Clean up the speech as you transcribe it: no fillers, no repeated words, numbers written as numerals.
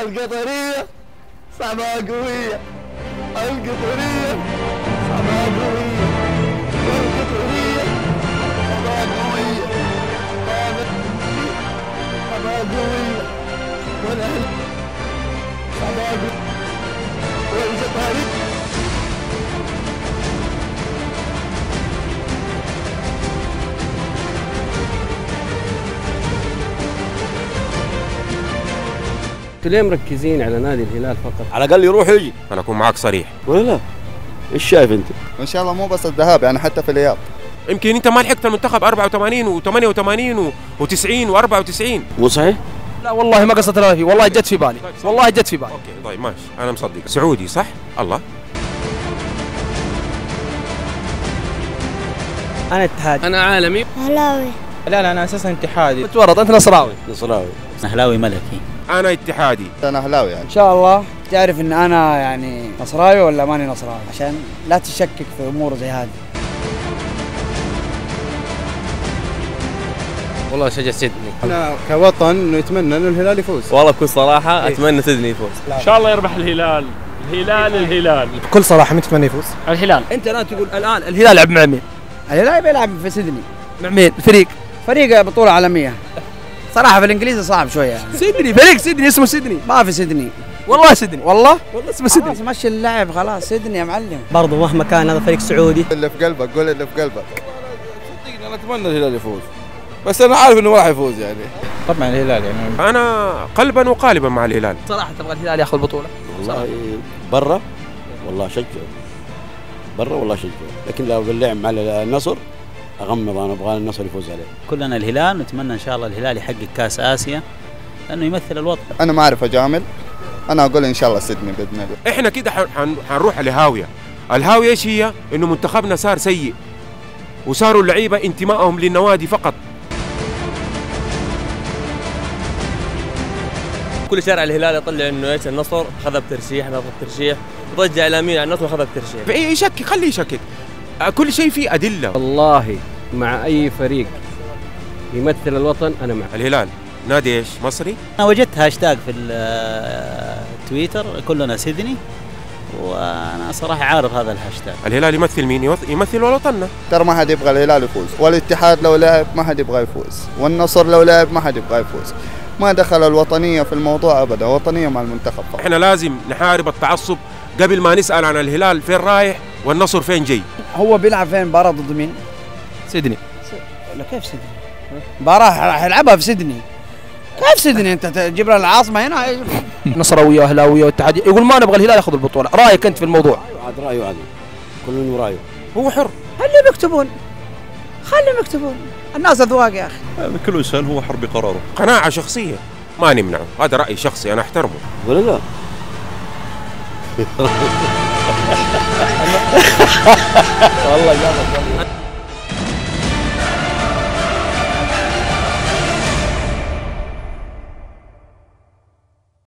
القطرية صعبة قوية، القطرية صعبة قوية، القطرية صعبة قوية، صعبة قوية، والأهل صعبة قوية، والقطرية. انتوا ليه مركزين على نادي الهلال فقط؟ على الاقل يروح يجي. انا اكون معاك صريح ولا لا؟ ايش شايف انت؟ وان شاء الله مو بس الذهاب، يعني حتى في الاياب. يمكن انت ما لحقت المنتخب 84 و88 و90 و94. مو صحيح؟ لا والله ما قصدت انا فيه، والله جت في بالي، والله جت في بالي. اوكي طيب ماشي، انا مصدق. سعودي صح؟ الله. انا اتحادي. انا عالمي. اهلاوي. لا انا اساسا اتحادي. تورط انت نصراوي. نصراوي. اهلاوي ملكي. انا اتحادي. انا اهلاوي يعني. ان شاء الله تعرف ان انا يعني نصراوي ولا ماني نصراوي، عشان لا تشكك في امور زي هذه. والله شجع سيدني. احنا كوطن نتمنى ان الهلال يفوز. والله بكل صراحه اتمنى سيدني يفوز. ان شاء الله يربح الهلال. الهلال بكل صراحه من تتمنى يفوز؟ الهلال. انت الان تقول الان الهلال لعب مع مين؟ الهلال بيلعب في سيدني. مع مين؟ فريق بطوله عالميه. صراحه في الانجليزي صعب شويه يعني. سيدني، فريق سيدني اسمه سيدني. ما في سيدني. والله سيدني. والله اسمه سيدني. خلاص مشي اللعب، خلاص سيدني يا معلم. برضه مهما كان هذا فريق سعودي. اللي في قلبك، قول اللي في قلبك. صدقني انا اتمنى الهلال يفوز، بس انا عارف انه ما راح يفوز يعني. طبعا الهلال يعني. انا قلبا وقالبا مع الهلال. صراحه تبغى الهلال ياخذ البطوله؟ والله برا والله شجع، برا والله شجع، لكن لو باللعب مع النصر اغمض، انا ابغى النصر يفوز عليه. كلنا الهلال، نتمنى ان شاء الله الهلال يحقق كاس اسيا لانه يمثل الوطن. انا ما اعرف اجامل، انا اقول ان شاء الله سيدني باذن الله. احنا كده حنروح لهاويه. الهاويه ايش هي؟ انه منتخبنا صار سيء، وصاروا اللعيبه انتمائهم للنوادي فقط. كل شارع الهلال يطلع انه ايش النصر اخذ بترشيح، ناخذ ترشيح، يضجع الامين على النصر واخذ بترشيح. يشكك، خليه يشكك. كل شيء فيه ادله. والله مع اي فريق يمثل الوطن انا معه. الهلال نادي ايش؟ مصري؟ انا وجدت هاشتاج في التويتر كلنا سيدني، وانا صراحه عارف هذا الهاشتاج. الهلال يمثل مين؟ يمثل وطننا. ترى ما حد يبغى الهلال يفوز، والاتحاد لو لعب ما حد يبغى يفوز، والنصر لو لعب ما حد يبغى يفوز. ما دخل الوطنية في الموضوع ابدا، وطنية مع المنتخب فقط. احنا لازم نحارب التعصب قبل ما نسال عن الهلال فين رايح والنصر فين جاي. هو بيلعب فين؟ مباراة ضد مين؟ سيدني. ولا كيف سيدني؟ مباراة راح يلعبها في سيدني. كيف سيدني؟ انت تجيب لنا العاصمة هنا؟ نصراويه واهلاويه واتحاديه، يقول ما نبغى الهلال ياخذ البطوله، رايك انت في الموضوع؟ عاد رايه، عاد كل رايه، هو حر. خليهم يكتبون، خليهم يكتبون، الناس اذواق يا اخي. كل انسان هو حر بقراره. قناعه شخصيه ما نمنعه، هذا راي شخصي انا احترمه. ولا لا؟ والله